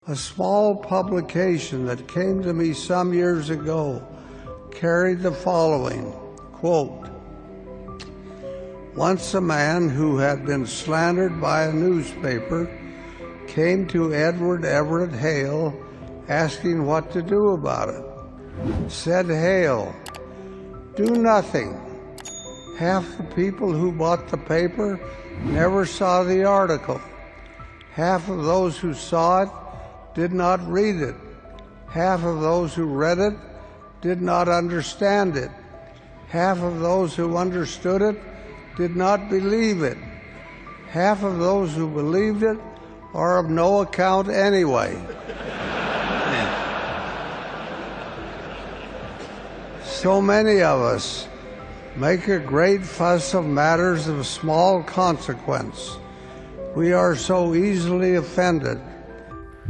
A small publication that came to me some years ago carried the following, quote, "Once a man who had been slandered by a newspaper came to Edward Everett Hale asking what to do about it. Said Hale, 'Do nothing.' Half the people who bought the paper never saw the article. Half of those who saw it did not read it. Half of those who read it did not understand it. Half of those who understood it did not believe it. Half of those who believed it are of no account anyway." So many of us make a great fuss of matters of small consequence. We are so easily offended.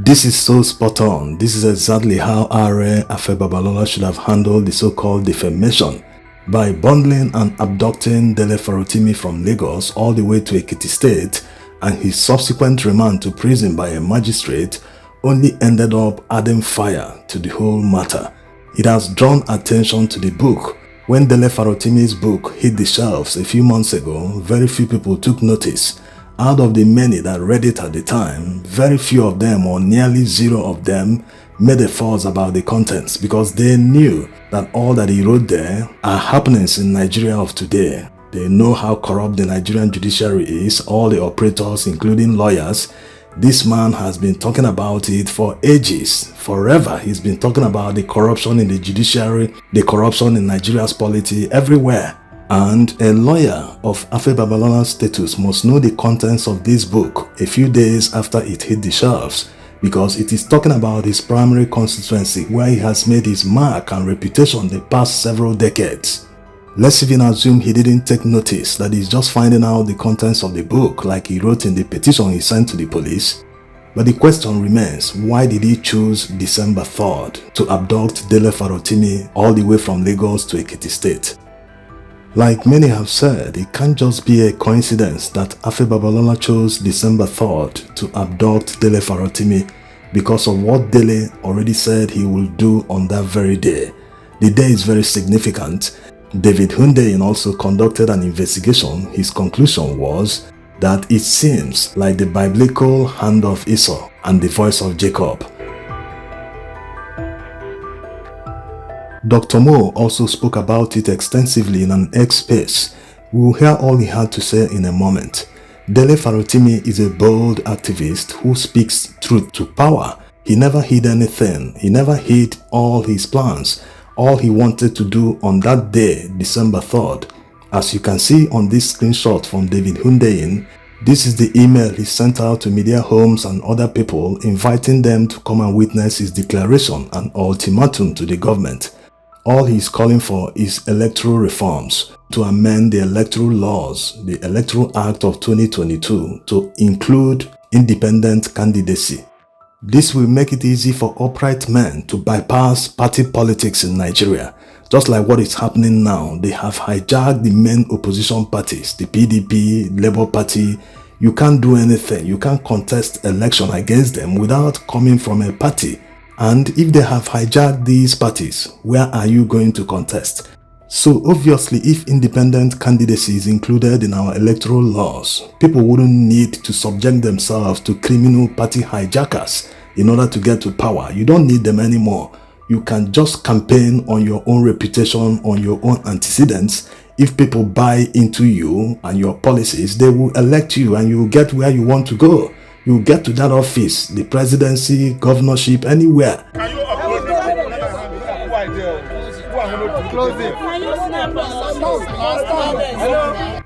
This is so spot on. This is exactly how Ààrẹ Afe Babalola should have handled the so-called defamation by bundling and abducting Dele Farotimi from Lagos all the way to Ekiti State, and his subsequent remand to prison by a magistrate only ended up adding fire to the whole matter. It has drawn attention to the book. When Dele Farotimi's book hit the shelves a few months ago, very few people took notice. Out of the many that read it at the time, very few of them, or nearly zero of them, made a fuss about the contents because they knew that all that he wrote there are happenings in Nigeria of today. They know how corrupt the Nigerian judiciary is, all the operators, including lawyers. This man has been talking about it for ages, forever. He's been talking about the corruption in the judiciary, the corruption in Nigeria's polity, everywhere. And a lawyer of Afe Babalola's status must know the contents of this book a few days after it hit the shelves, because it is talking about his primary constituency where he has made his mark and reputation the past several decades. Let's even assume he didn't take notice, that he's just finding out the contents of the book like he wrote in the petition he sent to the police. But the question remains, why did he choose December 3rd to abduct Dele Farotimi all the way from Lagos to Ekiti State? Like many have said, it can't just be a coincidence that Afe Babalola chose December 3rd to abduct Dele Farotimi because of what Dele already said he will do on that very day. The day is very significant. David Hundeyin also conducted an investigation. His conclusion was that it seems like the biblical hand of Esau and the voice of Jacob. Dr. Mo also spoke about it extensively in an X space. We will hear all he had to say in a moment. Dele Farotimi is a bold activist who speaks truth to power. He never hid anything. He never hid all his plans, all he wanted to do on that day, December 3rd. As you can see on this screenshot from David Hundeyin, this is the email he sent out to media homes and other people inviting them to come and witness his declaration and ultimatum to the government. All he is calling for is electoral reforms to amend the electoral laws, the Electoral Act of 2022, to include independent candidacy. This will make it easy for upright men to bypass party politics in Nigeria. Just like what is happening now, they have hijacked the main opposition parties, the PDP, Labour Party. You can't do anything. You can't contest election against them without coming from a party. And if they have hijacked these parties, where are you going to contest? So obviously, if independent candidacy is included in our electoral laws, people wouldn't need to subject themselves to criminal party hijackers in order to get to power. You don't need them anymore. You can just campaign on your own reputation, on your own antecedents. If people buy into you and your policies, they will elect you and you will get where you want to go. You will get to that office, the presidency, governorship, anywhere. Can you upload this?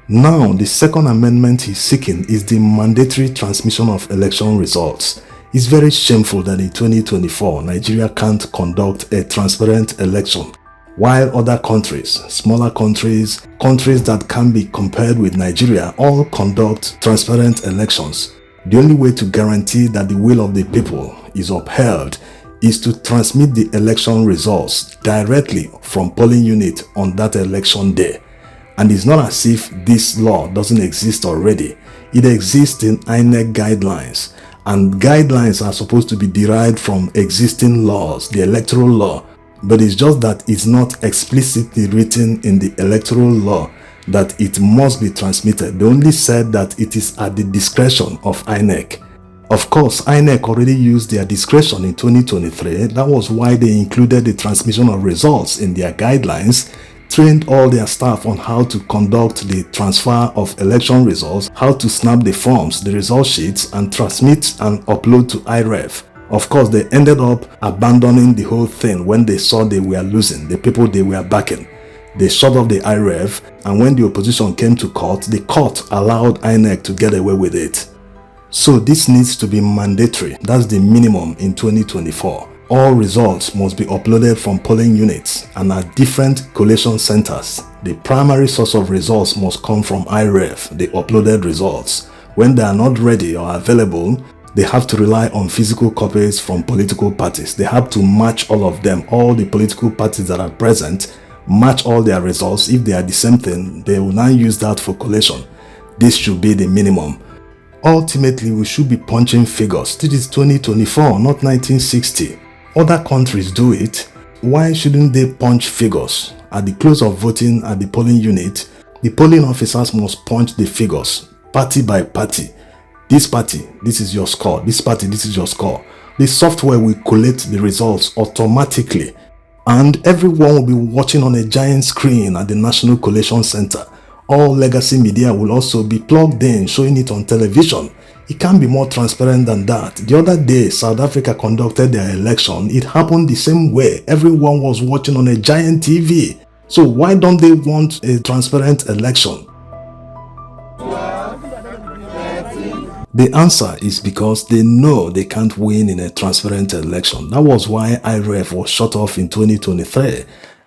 Now, the second amendment he's seeking is the mandatory transmission of election results. It's very shameful that in 2024, Nigeria can't conduct a transparent election, while other countries, smaller countries that can be compared with Nigeria, all conduct transparent elections. The only way to guarantee that the will of the people is upheld is to transmit the election results directly from polling unit on that election day. And it's not as if this law doesn't exist already. It exists in INEC guidelines. and guidelines are supposed to be derived from existing laws, the electoral law. But it's just that it's not explicitly written in the electoral law that it must be transmitted. They only said that it is at the discretion of INEC. Of course, INEC already used their discretion in 2023. That was why they included the transmission of results in their guidelines, trained all their staff on how to conduct the transfer of election results, how to snap the forms, the result sheets, and transmit and upload to IREF. Of course, they ended up abandoning the whole thing when they saw they were losing, the people they were backing. They shut off the IREF, and when the opposition came to court, the court allowed INEC to get away with it. So this needs to be mandatory. That's the minimum in 2024. All results must be uploaded from polling units and at different collation centers. The primary source of results must come from IREF, the uploaded results. When they are not ready or available, they have to rely on physical copies from political parties. They have to match all of them. All the political parties that are present, match all their results. If they are the same thing, they will now use that for collation. This should be the minimum. Ultimately, we should be punching figures. This is 2024, not 1960. Other countries do it. Why shouldn't they punch figures? At the close of voting at the polling unit, the polling officers must punch the figures, party by party. This party, this is your score. This party, this is your score. The software will collate the results automatically, and everyone will be watching on a giant screen at the National Collation Center. All legacy media will also be plugged in, showing it on television. It can't be more transparent than that. The other day, South Africa conducted their election. It happened the same way. Everyone was watching on a giant TV. So why don't they want a transparent election? The answer is because they know they can't win in a transparent election. That was why IREF was shut off in 2023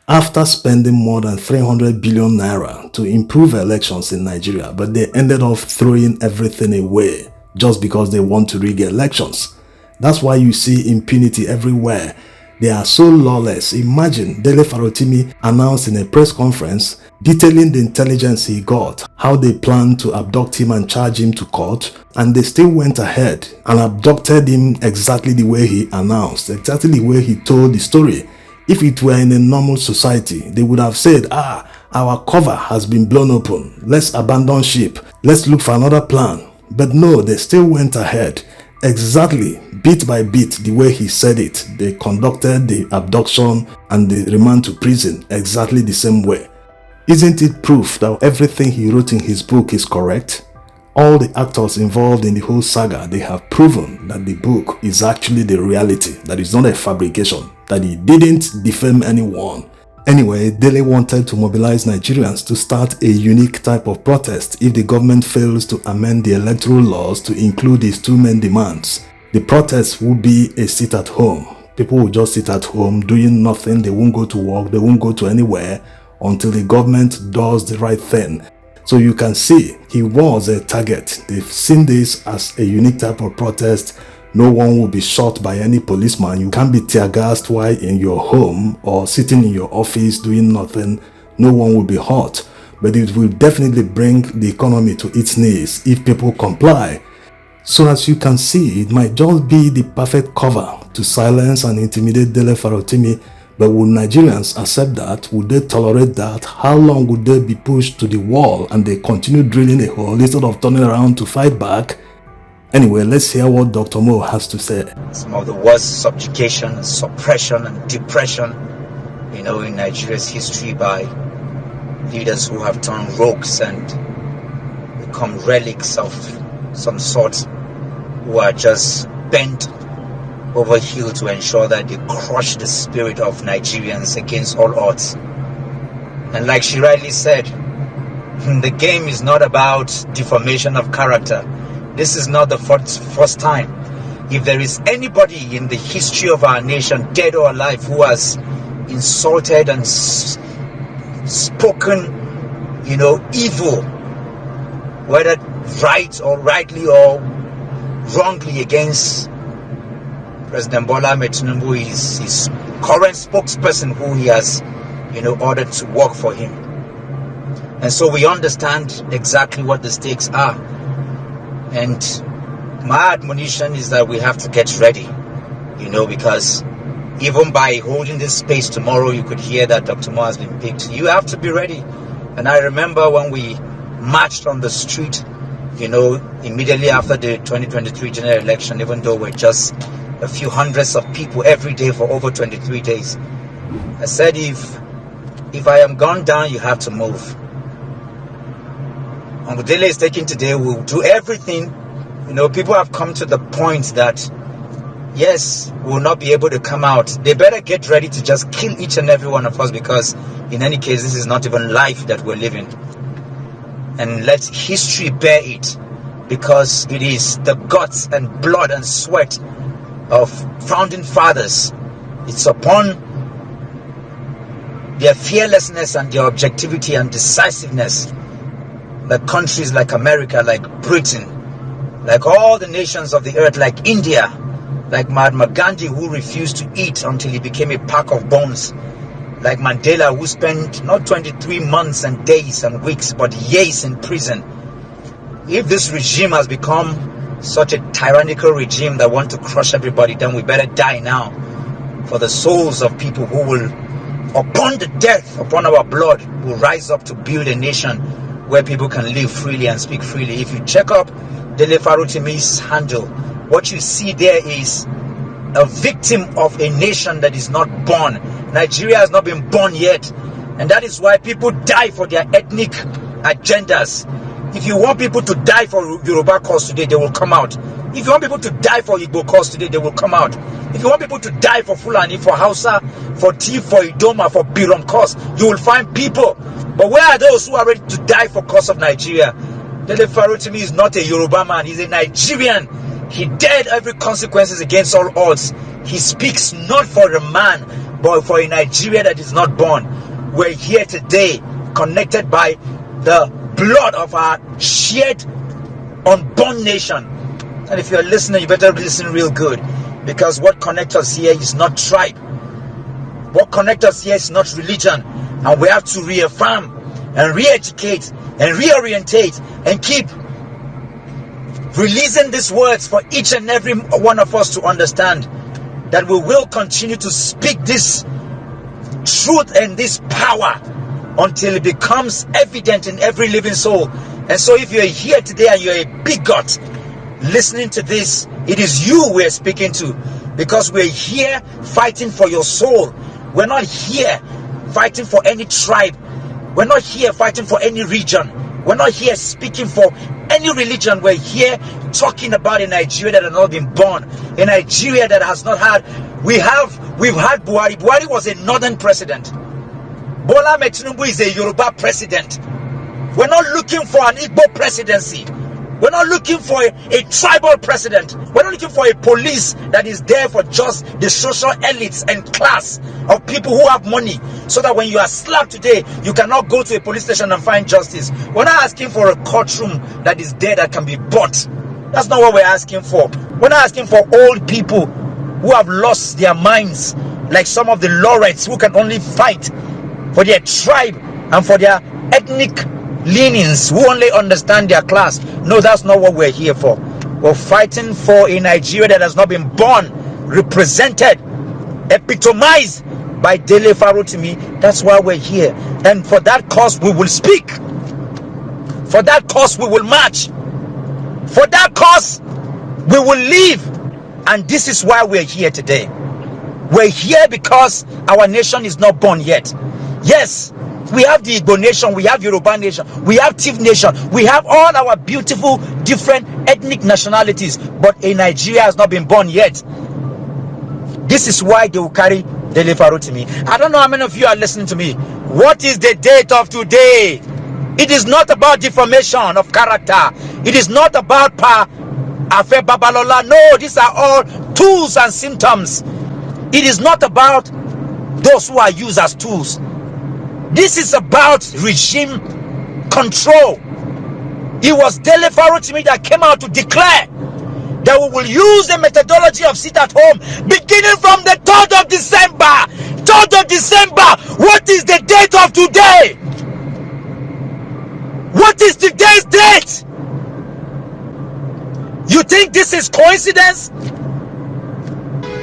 after spending more than 300 billion naira to improve elections in Nigeria, but they ended up throwing everything away just because they want to rig elections. That's why you see impunity everywhere. They are so lawless. Imagine Dele Farotimi announced in a press conference detailing the intelligence he got, how they planned to abduct him and charge him to court, and they still went ahead and abducted him exactly the way he announced, exactly the way he told the story. If it were in a normal society, they would have said, our cover has been blown open, let's abandon ship, let's look for another plan. But no, they still went ahead, exactly bit by bit the way he said it. They conducted the abduction and the remand to prison exactly the same way. Isn't it proof that everything he wrote in his book is correct? All the actors involved in the whole saga, they have proven that the book is actually the reality, that it's not a fabrication, that he didn't defame anyone. Anyway, Dele wanted to mobilize Nigerians to start a unique type of protest if the government fails to amend the electoral laws to include his two main demands. The protest will be a sit at home. People will just sit at home doing nothing. They won't go to work, they won't go to anywhere until the government does the right thing. So you can see he was a target. They've seen this as a unique type of protest. No one will be shot by any policeman. You can't be tear gassed while in your home or sitting in your office doing nothing. No one will be hurt. But it will definitely bring the economy to its knees if people comply. So as you can see, it might just be the perfect cover to silence and intimidate Dele Farotimi. But will Nigerians accept that? Would they tolerate that? How long would they be pushed to the wall and they continue drilling a hole instead of turning around to fight back? Anyway, let's hear what Dr. Mo has to say. Some of the worst subjugation, suppression, and depression, in Nigeria's history by leaders who have turned rogues and become relics of some sort, who are just bent over heel to ensure that they crush the spirit of Nigerians against all odds. And like she rightly said, the game is not about deformation of character. This is not the first time. If there is anybody in the history of our nation, dead or alive, who has insulted and spoken, evil, whether right or rightly or wrongly against President Bola Ahmed Tinubu, his current spokesperson who he has, ordered to work for him. And so we understand exactly what the stakes are. And my admonition is that we have to get ready, because even by holding this space tomorrow, you could hear that Dr. Mo has been picked. You have to be ready. And I remember when we marched on the street, immediately after the 2023 general election, even though we're just a few hundreds of people every day for over 23 days, I said, if I am gone down, you have to move. And what Dele is taking today, we'll do everything. People have come to the point that, yes, we will not be able to come out. They better get ready to just kill each and every one of us, because in any case, this is not even life that we're living. And let history bear it, because it is the guts and blood and sweat of founding fathers. It's upon their fearlessness and their objectivity and decisiveness that countries like America, like Britain, like all the nations of the earth, like India, like Mahatma Gandhi, who refused to eat until he became a pack of bones, like Mandela, who spent not 23 months and days and weeks, but years in prison. If this regime has become such a tyrannical regime that wants to crush everybody, then we better die now, for the souls of people who will, upon the death, upon our blood, will rise up to build a nation where people can live freely and speak freely. If you check up Dele Farotimi's handle, what you see there is a victim of a nation that is not born. Nigeria has not been born yet, and that is why people die for their ethnic agendas. If you want people to die for Yoruba cause today, they will come out. If you want people to die for Igbo cause today, they will come out. If you want people to die for Fulani, for Hausa, for Tiv, for Idoma, for Birom cause, you will find people. But where are those who are ready to die for cause of Nigeria? Dele Farotimi is not a Yoruba man, he's a Nigerian. He dared every consequences against all odds. He speaks not for a man, but for a Nigeria that is not born. We're here today, connected by the blood of our shared unborn nation. And if you're listening, you better listen real good, because what connects us here is not tribe. What connects us here is not religion. And we have to reaffirm and re-educate and reorientate and keep releasing these words for each and every one of us to understand that we will continue to speak this truth and this power until it becomes evident in every living soul. And so if you're here today and you're a bigot listening to this, it is you we're speaking to, because we're here fighting for your soul. We're not here fighting for any tribe. We're not here fighting for any region. We're not here speaking for any religion. We're here talking about a Nigeria that has not been born, a Nigeria that has not had. We've had Buhari. Buhari was a northern president. Bola Ahmed Tinubu is a Yoruba president. We're not looking for an Igbo presidency. We're not looking for a tribal president. We're not looking for a police that is there for just the social elites and class of people who have money, so that when you are slapped today, you cannot go to a police station and find justice. We're not asking for a courtroom that is there that can be bought. That's not what we're asking for. We're not asking for old people who have lost their minds, like some of the laureates who can only fight for their tribe and for their ethnic leanings, who only understand their class. No, that's not what we're here for. We're fighting for a Nigeria that has not been born, represented, epitomized by Dele Farotimi. That's why we're here. And for that cause we will speak. For that cause we will march. For that cause we will live. And this is why we're here today. We're here because our nation is not born yet. Yes, we have the Igbo nation, we have Yoruba nation, we have Tiv nation, we have all our beautiful different ethnic nationalities, but a Nigeria has not been born yet. This is why they will carry Dele Farotimi. I don't know how many of you are listening to me. What is the date of today? It is not about defamation of character. It is not about Afe Babalola. No, these are all tools and symptoms. It is not about those who are used as tools. This is about regime control. It was Dele Farotimi that came out to declare that we will use the methodology of sit at home beginning from the 3rd of December. 3rd of December. What is the date of today? What is today's date? You think this is coincidence?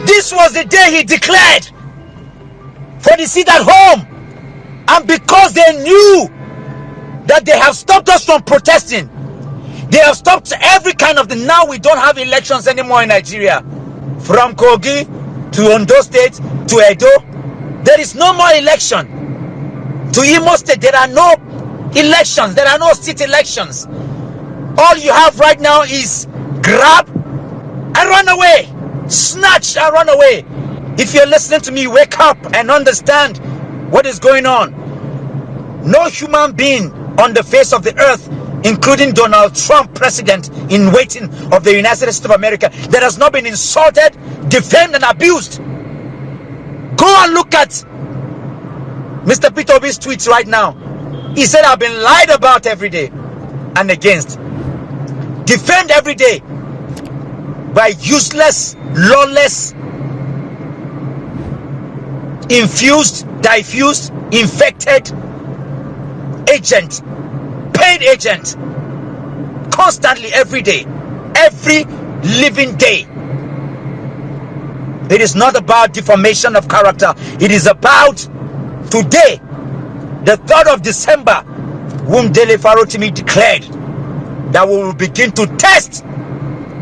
This was the day he declared for the seat at home. And because they knew that they have stopped us from protesting, they have stopped every kind of thing. Now we don't have elections anymore in Nigeria. From Kogi to Ondo State to Edo, there is no more election. To Imo State, there are no elections. There are no state elections. All you have right now is grab and run away. Snatch and run away. If you're listening to me, wake up and understand what is going on. No human being on the face of the earth, including Donald Trump, president in waiting of the United States of America, that has not been insulted, defamed, and abused. Go and look at Mr. Peter Obi's tweets right now. He said, I've been lied about every day and against, defamed every day by useless, lawless, infused, diffused, infected agent, paid agent, constantly, every day, every living day. It is not about defamation of character. It is about today, the 3rd of December, whom Dele Farotimi declared that we will begin to test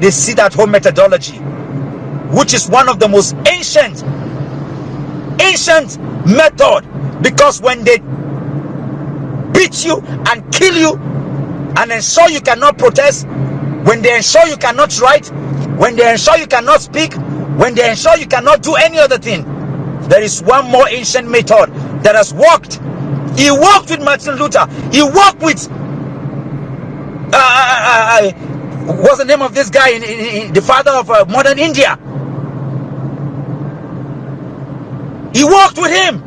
the sit-at-home methodology, which is one of the most ancient method, because when they beat you and kill you and ensure you cannot protest, when they ensure you cannot write, when they ensure you cannot speak, when they ensure you cannot do any other thing, there is one more ancient method that has worked. He worked with Martin Luther. He worked with what's the name of this guy in the father of modern India? He worked with him.